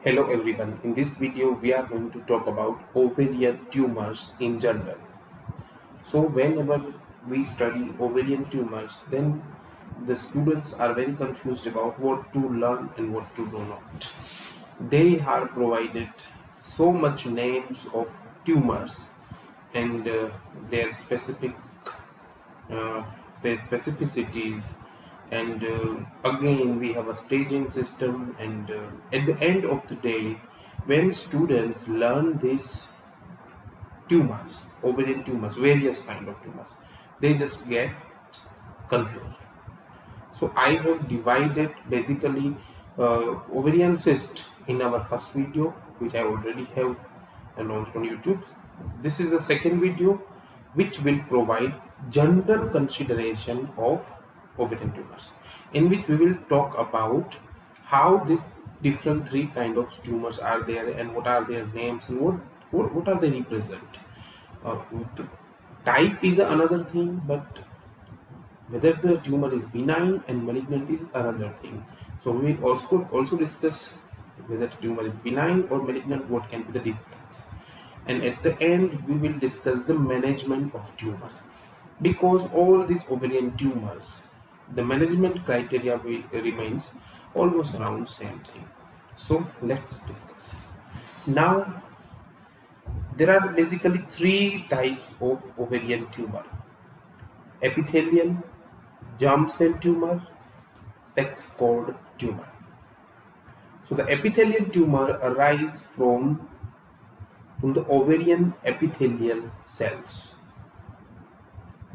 Hello everyone, in this video we are going to talk about ovarian tumors in general. So whenever we study ovarian tumors, then the students are very confused about what to learn and what to do not. They are provided so much names of tumors and their uh, specificities, and again we have a staging system, and at the end of the day, when students learn these tumors, ovarian tumors, various kind of tumors, they just get confused. So I have divided basically ovarian cyst in our first video, which I already have announced on YouTube. This is the second video, which will provide general consideration of ovarian tumors, in which we will talk about how these different three kind of tumors are there and what are their names and what are they represent. Uh, the type is another thing, but whether the tumor is benign and malignant is another thing. So we will also discuss whether the tumor is benign or malignant, what can be the difference. And at the end, we will discuss the management of tumors. Because all these ovarian tumors, the management criteria remains almost around same thing. So let's discuss. Now, there are basically three types of ovarian tumor: epithelial, germ cell tumor, sex cord tumor. So the epithelial tumor arises from the ovarian epithelial cells.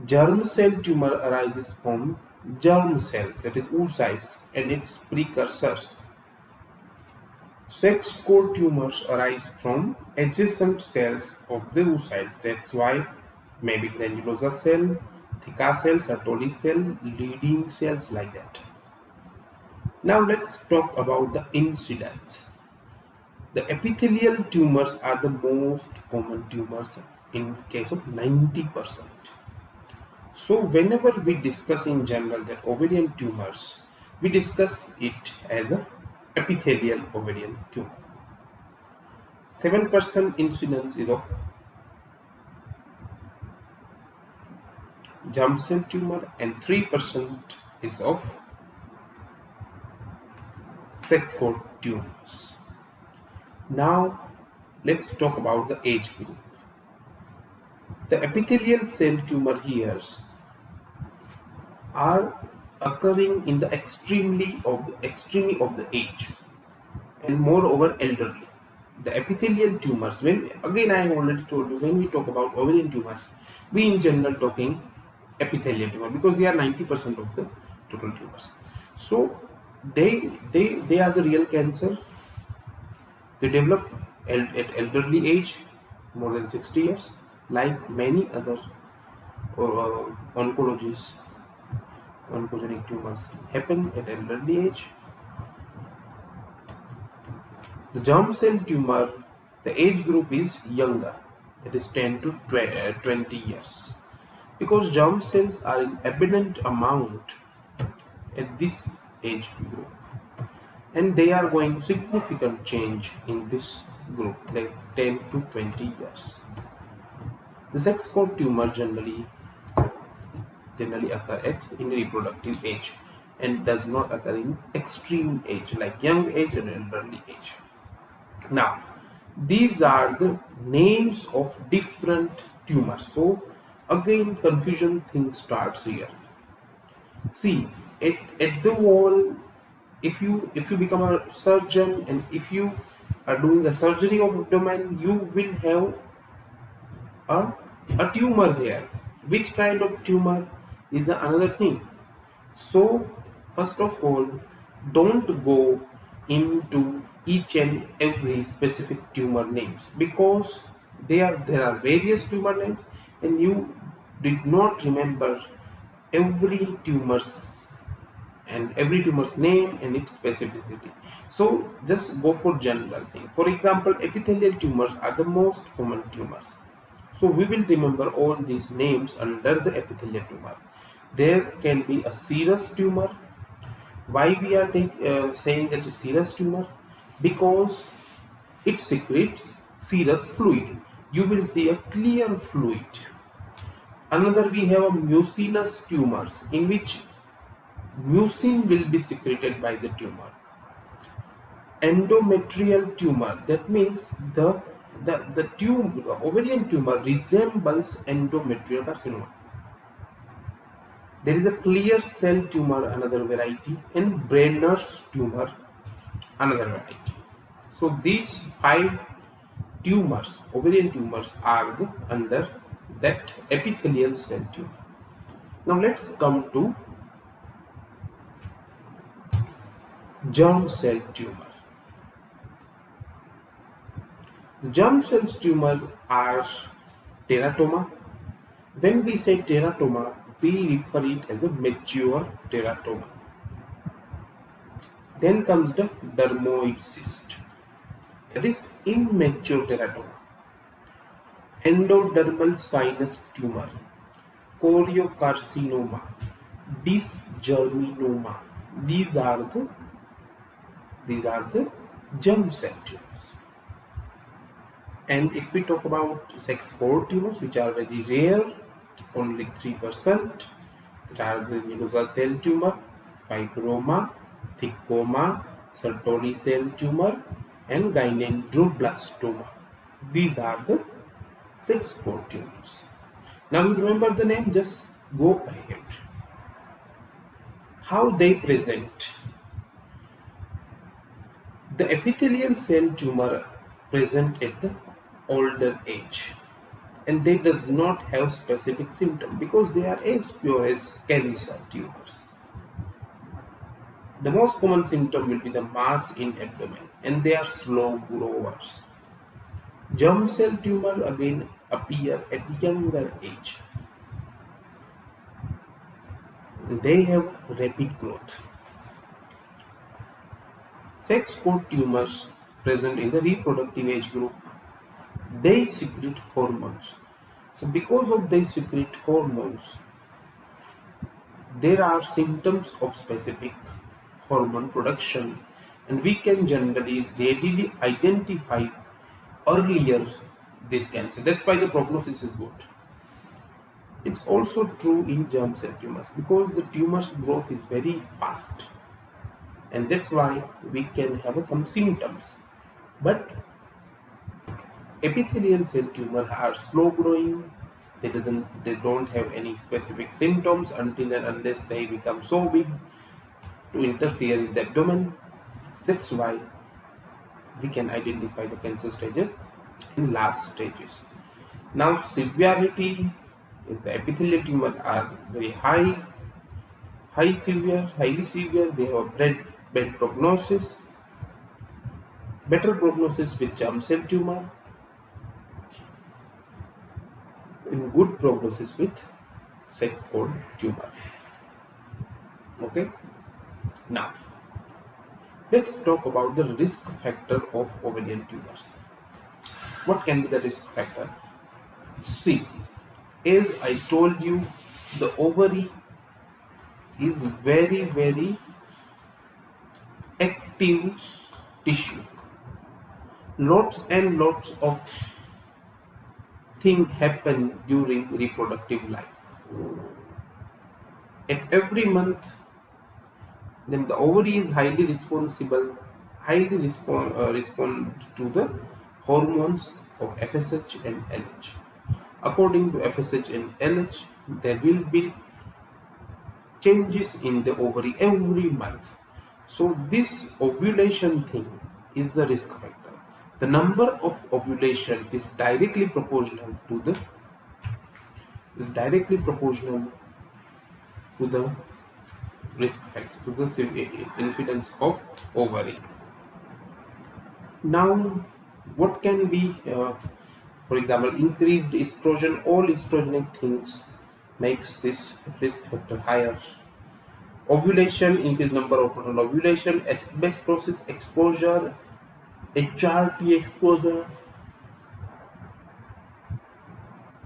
Germ cell tumor arises from germ cells, that is oocytes, and its precursors. Sex cord tumors arise from adjacent cells of the oocyte. That's why maybe granulosa cell, theca cell, Sertoli cell, leading cells, like that. Now let's talk about the incidence. The epithelial tumors are the most common tumors in case of 90%. So whenever we discuss in general that ovarian tumors, we discuss it as a epithelial ovarian tumor. 7% incidence is of germ cell tumor and 3% is of sex cord tumors. Now let's talk about the age group. The epithelial cell tumor here are occurring in the extremely of the age, and moreover elderly. The epithelial tumors, when again I have already told you, when we talk about ovarian tumors, we in general talking epithelial tumor because they are 90% of the total tumors. So they are the real cancer. They develop at elderly age, more than 60 years, like many other oncologies. Oncogenic tumors happen at elderly age. The germ cell tumor, the age group is younger, that is 10 to 20 years, because germ cells are in abundant amount at this age group, and they are going significant change in this group, like 10 to 20 years. The sex cord tumor generally occur at in reproductive age and does not occur in extreme age like young age and elderly age. Now, these are the names of different tumors. So again, confusion thing starts here. See, at the wall, if you become a surgeon and if you are doing a surgery of abdomen, you will have a tumor there. Which kind of tumor is the another thing. So first of all, don't go into each and every specific tumor names, because there are various tumor names and you did not remember every tumor's every tumor's name and its specificity. So just go for general thing. For example, epithelial tumors are the most common tumors. So we will remember all these names under the epithelial tumor. There can be a serous tumor. Why we are saying that a serous tumor? Because it secretes serous fluid. You will see a clear fluid. Another, we have a mucinous tumors in which mucin will be secreted by the tumor. Endometrial tumor, that means the ovarian tumor resembles endometrial carcinoma. There is a clear cell tumor, another variety, and Brenner's tumor, another variety. So these 5 tumors, ovarian tumors, are under that epithelial cell tumor. Now let's come to germ cell tumor. Germ cell tumor are teratoma. When we say teratoma, we refer it as a mature teratoma. Then comes the dermoid cyst, that is immature teratoma. Endodermal sinus tumor, choriocarcinoma, dysgerminoma. These are the germ cell tumors. And if we talk about sex cord tumors, which are very rare, only 3%, there are the mucosal cell tumor, fibroma, thicoma, Sertoli cell tumor, and gynandroblastoma. These are the sex cord tumors. Now you remember the name, just go ahead. How they present? The epithelial cell tumor present at the older age, and they does not have specific symptom because they are as pure as cancer tumors. The most common symptom will be the mass in abdomen, and they are slow growers. Germ cell tumor again appear at younger age. They have rapid growth. Sex cord tumors present in the reproductive age group, they secrete hormones. So because of they secrete hormones, there are symptoms of specific hormone production, and we can generally readily identify earlier this cancer. That's why the prognosis is good. It's also true in germ cell tumors because the tumor's growth is very fast, and that's why we can have some symptoms. But epithelial cell tumor are slow growing. They don't have any specific symptoms until and unless they become so big to interfere in the abdomen. That's why we can identify the cancer stages in last stages. Now severity is the epithelial tumor are very highly severe. They have bad prognosis, better prognosis with germ cell tumor, in good prognosis with sex cord tumor. Okay. Now let's talk about the risk factor of ovarian tumors. What can be the risk factor? See, as I told you, the ovary is very active tissue. Lots and lots of things happen during reproductive life. And every month, then the ovary is highly respond to the hormones of FSH and LH. According to FSH and LH, there will be changes in the ovary every month. So this ovulation thing is the risk factor. The number of ovulation is directly proportional to the risk factor, to the incidence of ovary. Now, what can be, for example, increased estrogen? All estrogenic things makes this risk factor higher. Ovulation, increased number of total ovulation, asbestosis exposure, HRT exposure,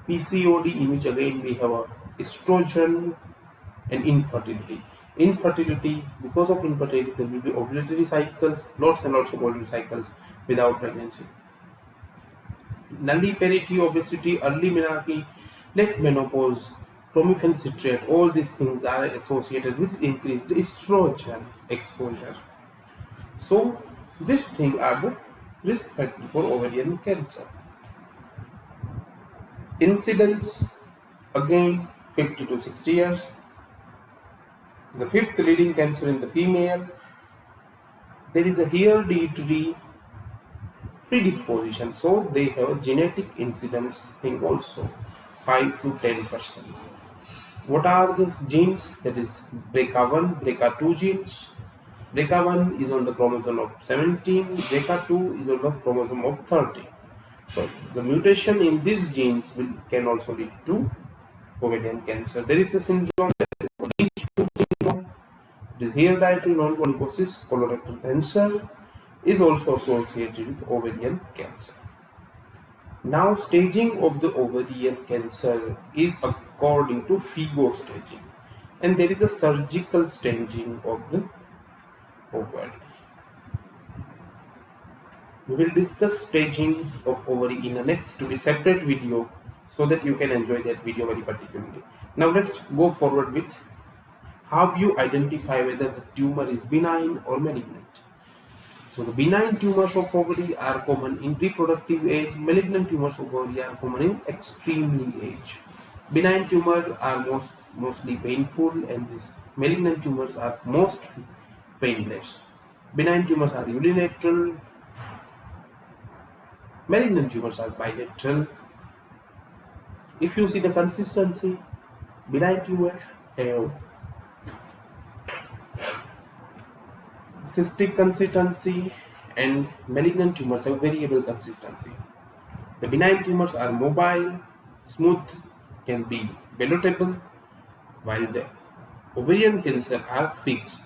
PCOD, in which again we have a estrogen, and infertility. Because of infertility, there will be ovulatory cycles, lots and lots of ovulatory cycles. without pregnancy. Nulliparity, obesity, early menarche, late menopause, clomiphene citrate, all these things are associated with increased estrogen exposure. So, these things are the risk factor for ovarian cancer. Incidence, again, 50 to 60 years. The fifth leading cancer in the female. There is a hereditary predisposition, so they have a genetic incidence thing also, 5 to 10%. What are the genes? That is BRCA1, BRCA2 genes. BRCA1 is on the chromosome of 17, BRCA2 is on the chromosome of 30. So the mutation in these genes can also lead to ovarian cancer. There is a syndrome that is called Lynch-2 syndrome. It is hereditary non-polyposis colorectal cancer is also associated with ovarian cancer. Now, staging of the ovarian cancer is according to FIGO staging, and there is a surgical staging of the ovary. We will discuss staging of ovary in a next separate video so that you can enjoy that video very particularly. Now let's go forward with how you identify whether the tumor is benign or malignant. So the benign tumors of ovary are common in reproductive age. Malignant tumors of ovary are common in extremely age. Benign tumors are mostly painful, and these malignant tumors are mostly painless. Benign tumors are unilateral. Malignant tumors are bilateral. If you see the consistency, benign tumors have cystic consistency and malignant tumors have variable consistency. The benign tumors are mobile, smooth, can be palatable, while the ovarian cancer are fixed.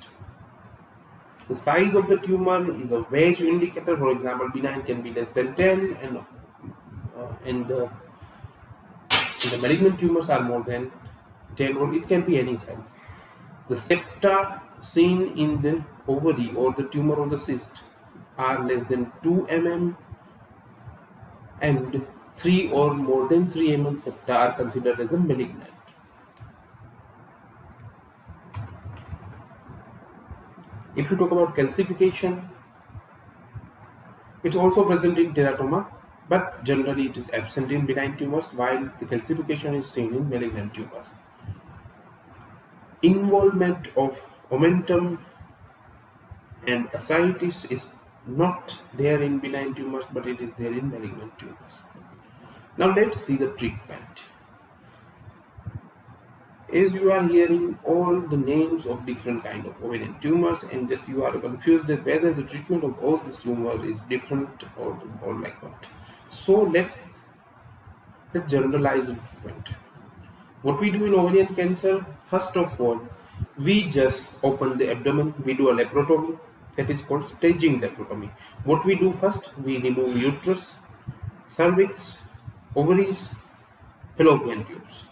The size of the tumor is a wedge indicator. For example, benign can be less than 10 and the malignant tumors are more than 10, or it can be any size. The septa seen in the ovary or the tumor or the cyst are less than 2 mm, and 3 or more than 3 mm septa are considered as a malignant. If you talk about calcification, it's also present in teratoma, but generally it is absent in benign tumors, while the calcification is seen in malignant tumors. Involvement of omentum and ascites is not there in benign tumors, but it is there in malignant tumors. Now let's see the treatment. As you are hearing all the names of different kind of ovarian tumors, and just you are confused that whether the treatment of all these tumors is different or like what. So let's generalize the treatment. What we do in ovarian cancer, first of all, we just open the abdomen, we do a laparotomy, that is called staging laparotomy. What we do first, we remove uterus, cervix, ovaries, fallopian tubes.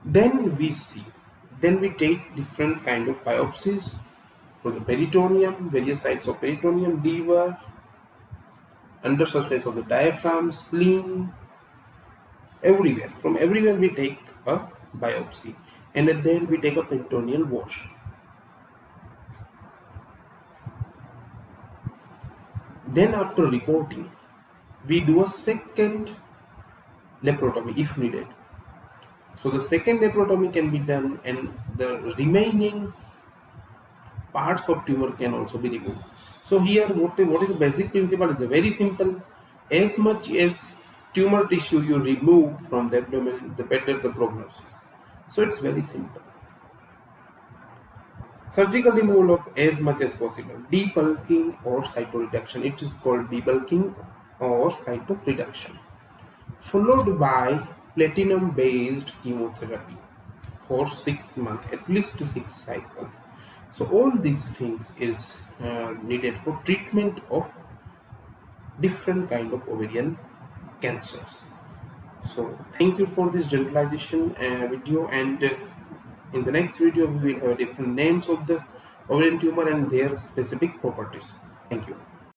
Then we take different kind of biopsies for the peritoneum, various sites of peritoneum, liver, under surface of the diaphragm, spleen, everywhere. From everywhere we take a biopsy, and then we take a peritoneal wash. Then after reporting, we do a second laparotomy if needed. So the second laparotomy can be done, and the remaining parts of tumor can also be removed. So here what is the basic principle is very simple. As much as tumor tissue you remove from the abdomen, the better the prognosis. So it's very simple. Surgical removal of as much as possible. Debulking or cytoreduction. It is called debulking or cytoreduction. Followed by platinum based chemotherapy for 6 months, at least 6 cycles. So all these things is needed for treatment of different kind of ovarian cancers. So thank you for this generalization video, and in the next video we will have different names of the ovarian tumor and their specific properties. Thank you.